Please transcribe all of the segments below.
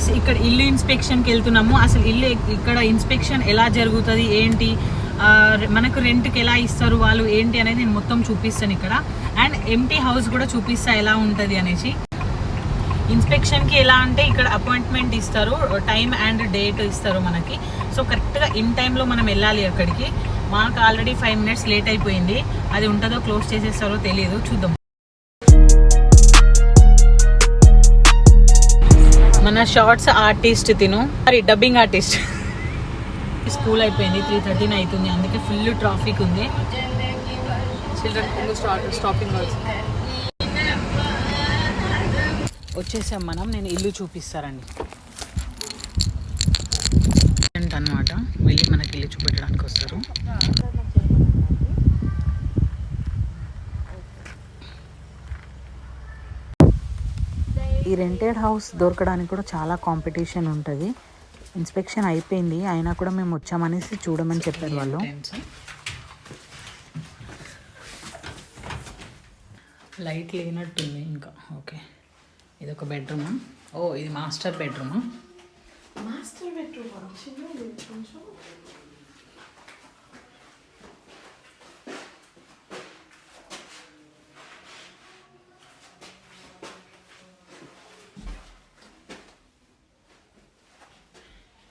Guys ఇక్కడ ఇల్లు ఇన్స్పెక్షన్కి వెళ్తున్నాము. అసలు ఇల్లు ఇక్కడ ఇన్స్పెక్షన్ ఎలా జరుగుతుంది ఏంటి, మనకు రెంట్కి ఎలా ఇస్తారు వాళ్ళు ఏంటి అనేది నేను మొత్తం చూపిస్తాను ఇక్కడ. అండ్ ఎంటీ హౌస్ కూడా చూపిస్తా ఎలా ఉంటుంది అనేసి. ఇన్స్పెక్షన్కి ఎలా అంటే ఇక్కడ అపాయింట్మెంట్ ఇస్తారు, టైం అండ్ డేట్ ఇస్తారు మనకి. సో కరెక్ట్గా ఇన్ టైంలో మనం వెళ్ళాలి అక్కడికి. మాకు ఆల్రెడీ 5 minutes లేట్ అయిపోయింది. అది ఉంటుందో క్లోజ్ చేసేస్తారో తెలియదు, చూద్దాం. మన షార్ట్స్ ఆర్టిస్ట్ తిను, మరి డబ్బింగ్ ఆర్టిస్ట్. స్కూల్ అయిపోయింది, 3:13 అవుతుంది, అందుకే ఫుల్ ట్రాఫిక్ ఉంది. స్టాపింగ్ వచ్చేసాం మనం. నేను ఇల్లు చూపిస్తారండి అనమాట. వెళ్ళి మనకి ఇల్లు చూపెట్టడానికి వస్తారు. ఈ రెంటెడ్ హౌస్ దొరకడానికి కూడా చాలా కాంపిటీషన్ ఉంటుంది. ఇన్స్పెక్షన్ అయిపోయింది అయినా కూడా మేము వచ్చామనేసి చూడమని చెప్పారు వాళ్ళు. లైట్ లేనట్టుంది ఇంకా. ఓకే, ఇది ఒక బెడ్రూమా? ఓ ఇది మాస్టర్ బెడ్రూమా?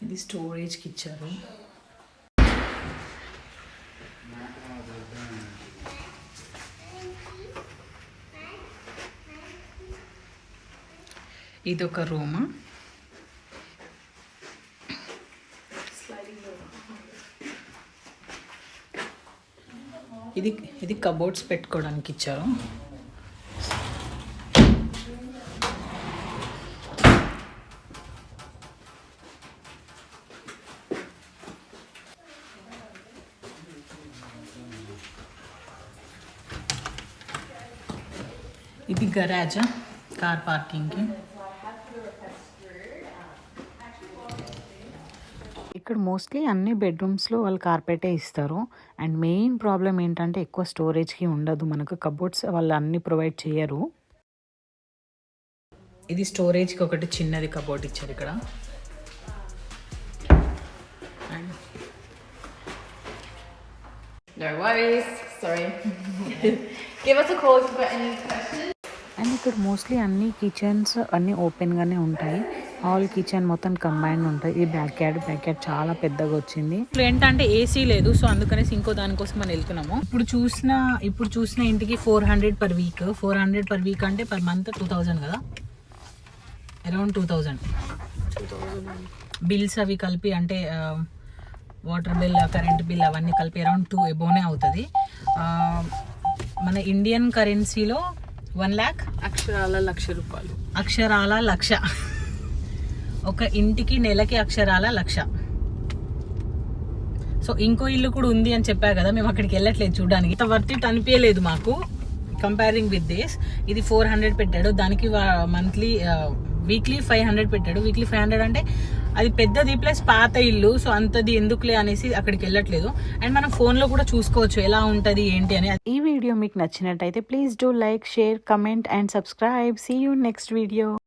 ఇది స్టోరేజ్కి ఇచ్చారు. ఇది ఒక రూమ్. ఇది కబోర్డ్స్ పెట్టుకోవడానికి ఇచ్చారు. ఇది గరాజ్, కార్ పార్కింగ్కి. ఇక్కడ మోస్ట్లీ అన్ని బెడ్రూమ్స్లో వాళ్ళు కార్పెటే ఇస్తారు. అండ్ మెయిన్ ప్రాబ్లం ఏంటంటే ఎక్కువ స్టోరేజ్కి ఉండదు మనకు. కబోర్డ్స్ వాళ్ళు అన్ని ప్రొవైడ్ చేయరు. ఇది స్టోరేజ్కి ఒకటి చిన్నది కబోర్డ్ ఇచ్చారు ఇక్కడ. No worries, sorry. Give us a call if you've got any questions. And ఇక్కడ మోస్ట్లీ అన్ని కిచెన్స్ అన్నీ ఓపెన్గానే ఉంటాయి. హాల్ కిచెన్ మొత్తం కంబైన్డ్ ఉంటాయి. ఈ బ్యాక్ యార్డ్ చాలా పెద్దగా వచ్చింది. ఇప్పుడు ఏంటంటే ఏసీ లేదు, సో అందుకనేసి ఇంకో దానికోసం మనం వెళ్తున్నాము. ఇప్పుడు చూసిన ఇంటికి 400 per week. 400 per week అంటే పర్ మంత్ 2000 కదా, అరౌండ్ 2000 బిల్స్ అవి కలిపి, అంటే వాటర్ బిల్, కరెంట్ బిల్ అవన్నీ కలిపి అరౌండ్ 2 above అవుతుంది. మన ఇండియన్ కరెన్సీలో 1 lakh, అక్షరాల 1,00,000 రూపాయలు. అక్షరాల 1,00,000. ఒక ఇంటికి నెలకి అక్షరాల 1,00,000. సో ఇంకో ఇల్లు కూడా ఉంది అని చెప్పా కదా, మేము అక్కడికి వెళ్ళట్లేదు చూడడానికి. ఇంత వర్త్ ఇట్ అనిపించలేదు మాకు కంపేరింగ్ విత్ దిస్. ఇది 400 పెట్టాడు, దానికి మంత్లీ వీక్లీ 500 పెట్టాడు. వీక్లీ 500 అంటే అది పెద్దది ప్లస్ పాత ఇల్లు, సో అంతది ఎందుకులే అనేసి అక్కడికి వెళ్ళట్లేదు. అండ్ మనం ఫోన్లో కూడా చూసుకోవచ్చు ఎలా ఉంటుంది ఏంటి అని. ఈ వీడియో మీకు నచ్చినట్టయితే please do like, share, comment and subscribe. See you next video.